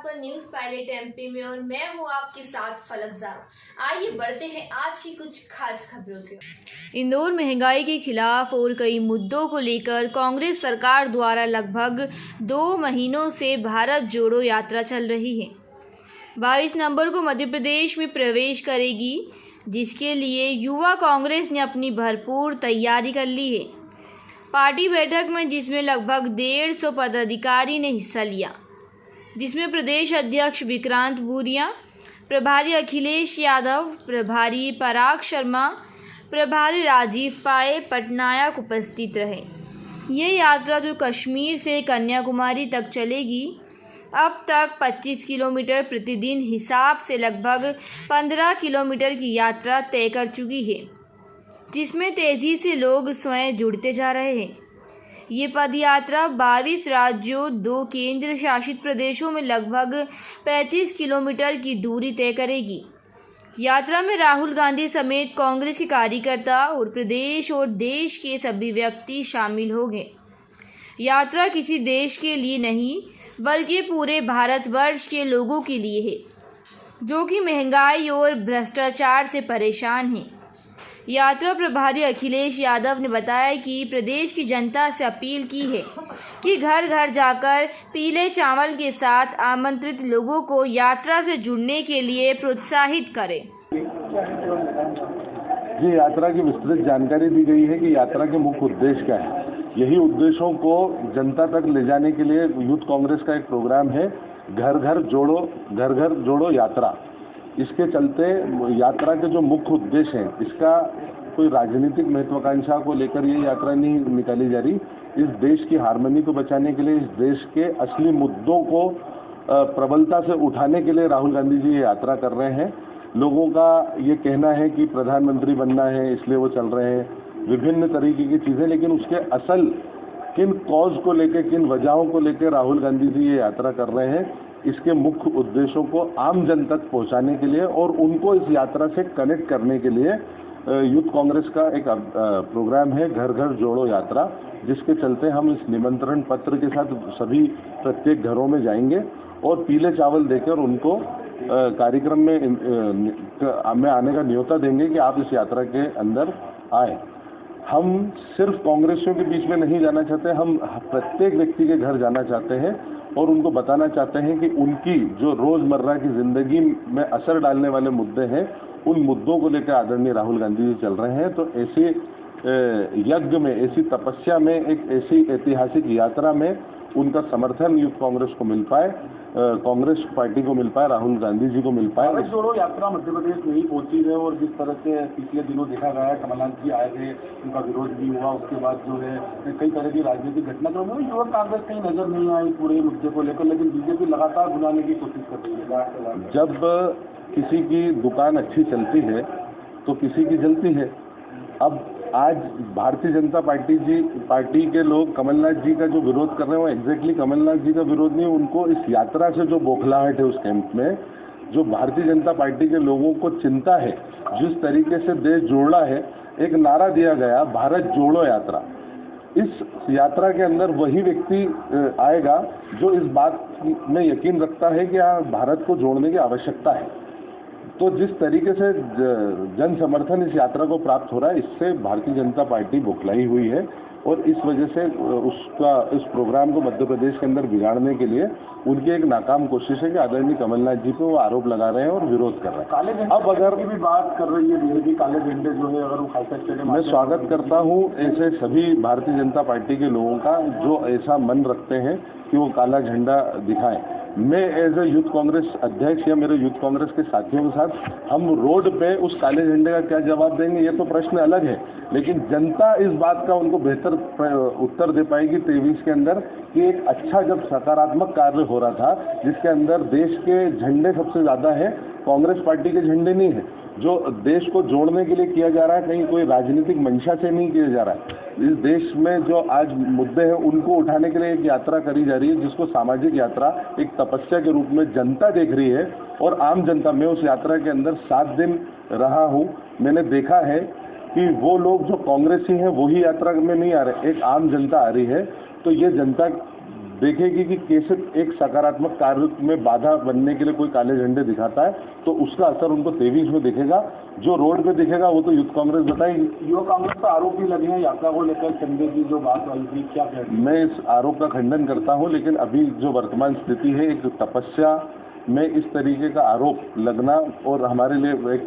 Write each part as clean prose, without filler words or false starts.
आपका news pilot MP में और मैं हूं आपके साथ फलक ज़ारा। आइए बढ़ते हैं आज की कुछ खास खबरों की। इंदौर महंगाई के खिलाफ और कई मुद्दों को लेकर कांग्रेस सरकार द्वारा लगभग 2 महीनों से भारत जोड़ो यात्रा चल रही है। 22 नवंबर को मध्य प्रदेश में प्रवेश करेगी, जिसके लिए युवा कांग्रेस ने अपनी भरपूर तैयारी कर ली है। पार्टी बैठक में जिसमें लगभग 150 पदाधिकारी ने हिस्सा लिया, जिसमें प्रदेश अध्यक्ष विक्रांत भूरिया, प्रभारी अखिलेश यादव, प्रभारी पराग शर्मा, प्रभारी राजीव पाए पटनायक उपस्थित रहे। ये यात्रा जो कश्मीर से कन्याकुमारी तक चलेगी, अब तक 25 किलोमीटर प्रतिदिन हिसाब से लगभग 15 किलोमीटर की यात्रा तय कर चुकी है, जिसमें तेज़ी से लोग स्वयं जुड़ते जा रहे हैं। ये पदयात्रा 22 राज्यों, 2 केंद्र शासित प्रदेशों में लगभग 35 किलोमीटर की दूरी तय करेगी। यात्रा में राहुल गांधी समेत कांग्रेस के कार्यकर्ता और प्रदेश और देश के सभी व्यक्ति शामिल होंगे। यात्रा किसी देश के लिए नहीं, बल्कि पूरे भारतवर्ष के लोगों के लिए है, जो कि महंगाई और भ्रष्टाचार से परेशान हैं। यात्रा प्रभारी अखिलेश यादव ने बताया कि प्रदेश की जनता से अपील की है कि घर घर जाकर पीले चावल के साथ आमंत्रित लोगों को यात्रा से जुड़ने के लिए प्रोत्साहित करें। जी, यात्रा की विस्तृत जानकारी दी गई है कि यात्रा के मुख्य उद्देश्य क्या है। यही उद्देश्यों को जनता तक ले जाने के लिए यूथ कांग्रेस का एक प्रोग्राम है, घर घर जोड़ो यात्रा। इसके चलते यात्रा के जो मुख्य उद्देश्य हैं, इसका कोई राजनीतिक महत्वाकांक्षा को लेकर ये यात्रा नहीं निकाली जा रही। इस देश की हार्मनी को बचाने के लिए, इस देश के असली मुद्दों को प्रबलता से उठाने के लिए राहुल गांधी जी ये यात्रा कर रहे हैं। लोगों का ये कहना है कि प्रधानमंत्री बनना है, इसलिए वो चल रहे हैं, विभिन्न तरीके की चीज़ें, लेकिन उसके असल किन कॉज को लेकर, किन वजहों को लेकर राहुल गांधी जी ये यात्रा कर रहे हैं, इसके मुख्य उद्देश्यों को आम जन तक पहुंचाने के लिए और उनको इस यात्रा से कनेक्ट करने के लिए यूथ कांग्रेस का एक प्रोग्राम है, घर घर जोड़ो यात्रा, जिसके चलते हम इस निमंत्रण पत्र के साथ सभी प्रत्येक घरों में जाएंगे और पीले चावल देकर उनको कार्यक्रम में आने का न्योता देंगे कि आप इस यात्रा के अंदर आए। हम सिर्फ कांग्रेसियों के बीच में नहीं जाना चाहते, हम प्रत्येक व्यक्ति के घर जाना चाहते हैं और उनको बताना चाहते हैं कि उनकी जो रोज़मर्रा की ज़िंदगी में असर डालने वाले मुद्दे हैं, उन मुद्दों को लेकर आदरणीय राहुल गांधी जी चल रहे हैं। तो ऐसे यज्ञ में, ऐसी तपस्या में, एक ऐसी ऐतिहासिक यात्रा में उनका समर्थन यूथ कांग्रेस को मिल पाए, कांग्रेस पार्टी को मिल पाए, राहुल गांधी जी को मिल पाए। भारत जोड़ो यात्रा मध्य प्रदेश नहीं पहुंची है और जिस तरह से पिछले दिनों देखा गया है, कमलनाथ जी आए थे, उनका विरोध भी हुआ, उसके बाद जो है कई तरह की राजनीतिक घटनाक्रमों में युवा कांग्रेस कहीं नजर नहीं आई पूरे मुद्दे को लेकर, लेकिन बीजेपी लगातार बुलाने की कोशिश कर रही है। जब किसी की दुकान अच्छी चलती है तो किसी की जलती है। अब आज भारतीय जनता पार्टी के लोग कमलनाथ जी का जो विरोध कर रहे हैं, वो एग्जैक्टली कमलनाथ जी का विरोध नहीं, उनको इस यात्रा से जो बौखलाहट है उस कैंप में, जो भारतीय जनता पार्टी के लोगों को चिंता है, जिस तरीके से देश जोड़ा है, एक नारा दिया गया, भारत जोड़ो यात्रा। इस यात्रा के अंदर वही व्यक्ति आएगा जो इस बात में यकीन रखता है कि भारत को जोड़ने की आवश्यकता है। तो जिस तरीके से जन समर्थन इस यात्रा को प्राप्त हो रहा है, इससे भारतीय जनता पार्टी बौखलाई हुई है और इस वजह से उस प्रोग्राम को मध्य प्रदेश के अंदर बिगाड़ने के लिए उनकी एक नाकाम कोशिश है कि आदरणीय कमलनाथ जी पे वो आरोप लगा रहे हैं और विरोध कर रहे हैं। काले झंडे अब अगर भी बात कर रही है बीजेपी, काले झंडे जो है अगर वो खालसा स्टेडियम, मैं स्वागत करता हूँ ऐसे सभी भारतीय जनता पार्टी के लोगों का जो ऐसा मन रखते हैं कि वो काला झंडा दिखाएं। मैं एज ए यूथ कांग्रेस अध्यक्ष या मेरे यूथ कांग्रेस के साथियों के साथ हम रोड पे उस काले झंडे का क्या जवाब देंगे, ये तो प्रश्न अलग है, लेकिन जनता इस बात का उनको बेहतर उत्तर दे पाएगी 23 के अंदर कि एक अच्छा जब सकारात्मक कार्य हो रहा था, जिसके अंदर देश के झंडे सबसे ज़्यादा है, कांग्रेस पार्टी के झंडे नहीं है, जो देश को जोड़ने के लिए किया जा रहा है, कहीं कोई राजनीतिक मंशा से नहीं किया जा रहा है। इस देश में जो आज मुद्दे हैं उनको उठाने के लिए एक यात्रा करी जा रही है, जिसको सामाजिक यात्रा, एक तपस्या के रूप में जनता देख रही है और आम जनता। मैं उस यात्रा के अंदर 7 दिन रहा हूँ, मैंने देखा है कि वो लोग जो कांग्रेसी हैं वही यात्रा में नहीं आ रहे, एक आम जनता आ रही है। तो ये जनता देखेगी कि कैसे एक सकारात्मक कार्य में बाधा बनने के लिए कोई काले झंडे दिखाता है, तो उसका असर उनको 23 में दिखेगा। जो रोड पे दिखेगा वो तो यूथ कांग्रेस बताएगी। युवा कांग्रेस पर आरोप भी लगे हैं यात्रा को लेकर, चंदे की जो बात आई थी, क्या कहते हैं? मैं इस आरोप का खंडन करता हूं, लेकिन अभी जो वर्तमान स्थिति है, एक तपस्या में इस तरीके का आरोप लगना और हमारे लिए एक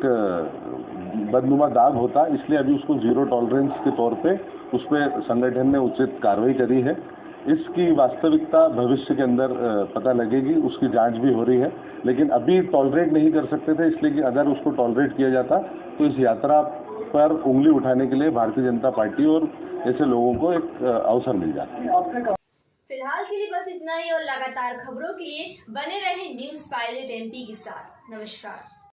बदनुमा दाग होता, इसलिए अभी उसको जीरो टॉलरेंस के तौर पे उस पर संगठन ने उचित कार्रवाई करी है। इसकी वास्तविकता भविष्य के अंदर पता लगेगी, उसकी जांच भी हो रही है, लेकिन अभी टॉलरेट नहीं कर सकते थे, इसलिए कि अगर उसको टॉलरेट किया जाता तो इस यात्रा पर उंगली उठाने के लिए भारतीय जनता पार्टी और ऐसे लोगों को एक अवसर मिल जाता। फिलहाल के लिए बस इतना ही और लगातार खबरों के लिए बने रहे न्यूज़ पायलट MP के साथ। नमस्कार।